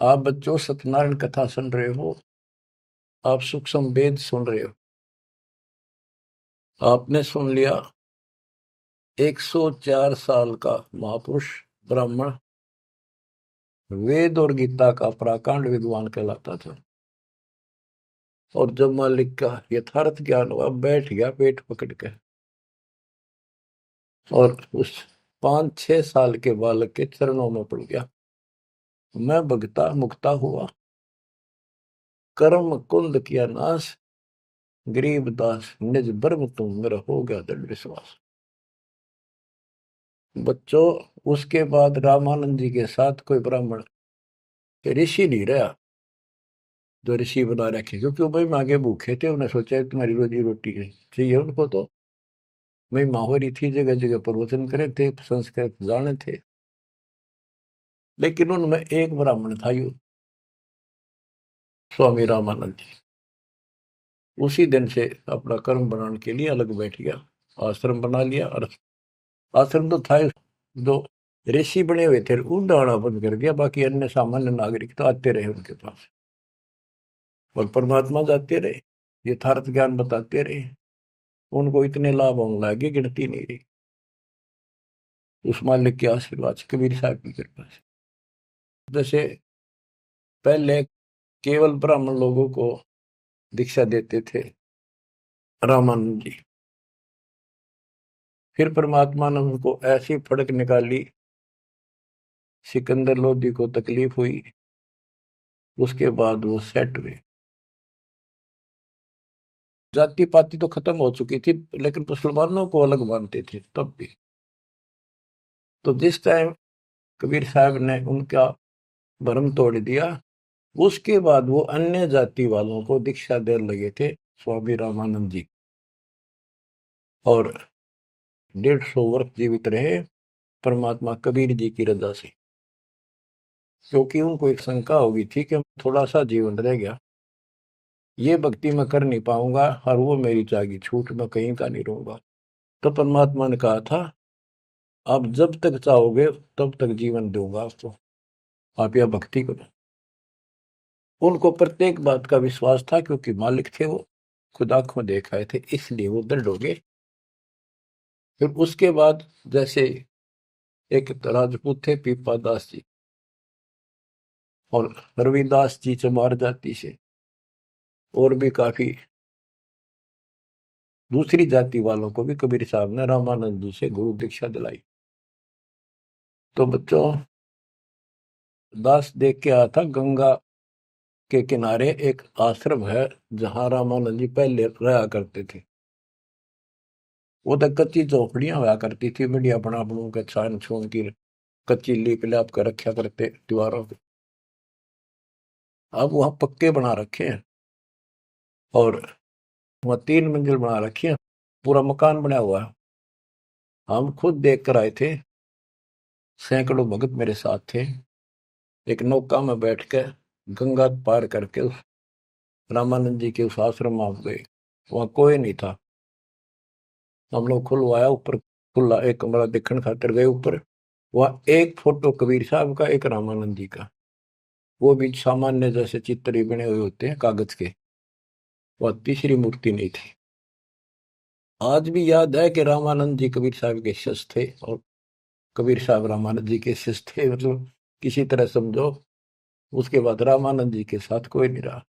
आप बच्चों सत्यनारायण कथा सुन रहे हो। आप सूक्ष्म वेद सुन रहे हो। आपने सुन लिया 104 साल का महापुरुष ब्राह्मण वेद और गीता का प्राकांड विद्वान कहलाता था। और जब मालिक का यथार्थ ज्ञान हुआ बैठ गया पेट पकड़ के और उस 5-6 साल के बालक के चरणों में पड़ गया। मैं भगता मुक्ता हुआ, कर्म कुंद किया नाश, गरीब दास निज ब्रह्म तुम मेरा हो गया दृढ़ विश्वास। बच्चों, उसके बाद रामानंद जी के साथ कोई ब्राह्मण ऋषि नहीं रहा जो ऋषि बना रखे, क्योंकि वो भाई मांगे भूखे थे। उन्हें सोचा तुम्हारी रोजी रोटी चाहिए उनको, तो भाई माहौरी थी, जगह जगह प्रवचन करे थे, संस्कृत जाने थे। लेकिन उनमें एक ब्राह्मण था यू स्वामी रामानंद जी। उसी दिन से अपना कर्म बनाने के लिए अलग बैठ गया, आश्रम बना लिया। और आश्रम तो था जो ऋषि बने हुए थे उनका आना बंद कर दिया, बाकी अन्य सामान्य नागरिक तो आते रहे उनके पास और परमात्मा जाते रहे, यथार्थ ज्ञान बताते रहे। उनको इतने लाभ होने लगे गिनती नहीं रही, उस मालिक के आशीर्वाद से, कबीर साहब की कृपा से। जैसे पहले केवल ब्राह्मण लोगों को दीक्षा देते थे रामानंद जी, फिर परमात्मा ने उनको ऐसी फड़क निकाली, सिकंदर लोधी को तकलीफ हुई, उसके बाद वो सेट हुए। जाति पाति तो खत्म हो चुकी थी, लेकिन मुसलमानों को अलग मानते थे तब भी। तो जिस टाइम कबीर साहब ने उनका भरम तोड़ दिया, उसके बाद वो अन्य जाति वालों को दीक्षा देने लगे थे स्वामी रामानंद जी, और 150 वर्ष जीवित रहे परमात्मा कबीर जी की रजा से। क्योंकि उनको एक शंका हो गई थी कि थोड़ा सा जीवन रह गया, ये भक्ति मैं कर नहीं पाऊंगा और वो मेरी जागी छूट, मैं कहीं का नहीं रहूंगा। तो परमात्मा ने कहा था आप जब तक चाहोगे तब तक जीवन दूंगा आपको, आप यह भक्ति करो। उनको प्रत्येक बात का विश्वास था, क्योंकि मालिक थे वो, खुद आंखों देख आए थे, इसलिए वो दृढ़ हो गए। फिर उसके बाद जैसे एक राजपूत थे पीपा दास जी, और रविदास जी चमार जाति से, और भी काफी दूसरी जाति वालों को भी कबीर साहब ने रामानंद जी से गुरु दीक्षा दिलाई। तो बच्चों, दास देख के आया था गंगा के किनारे एक आश्रम है जहां रामानंद जी पहले रहा करते थे। वो तो कच्ची झोपड़ियां हुआ करती थी, बढ़िया बना बनू के छान छून की कच्ची लीप लाप कर रखा करते दीवारों पे। अब वहां पक्के बना रखे हैं, और वहां 3 मंजिल बना रखी है, पूरा मकान बना हुआ है। हम खुद देख कर आए थे, सैकड़ों भगत मेरे साथ थे। एक नौका में बैठ के गंगा पार करके उस रामानंद जी के उस आश्रम में आप गए। वहां कोई नहीं था। हम लोग खुलवाया ऊपर, खुला एक कमरा देखने खातिर गए ऊपर। वहां एक फोटो कबीर साहब का, एक रामानंद जी का, वो भी सामान्य जैसे चित्र ही बने हुए होते हैं कागज के। वह तीसरी मूर्ति नहीं थी। आज भी याद है कि रामानंद जी कबीर साहब के शिष्य थे, और कबीर साहब रामानंद जी के शिष्य थे, मतलब किसी तरह समझो। उसके बाद रामानंद जी के साथ कोई नहीं रहा।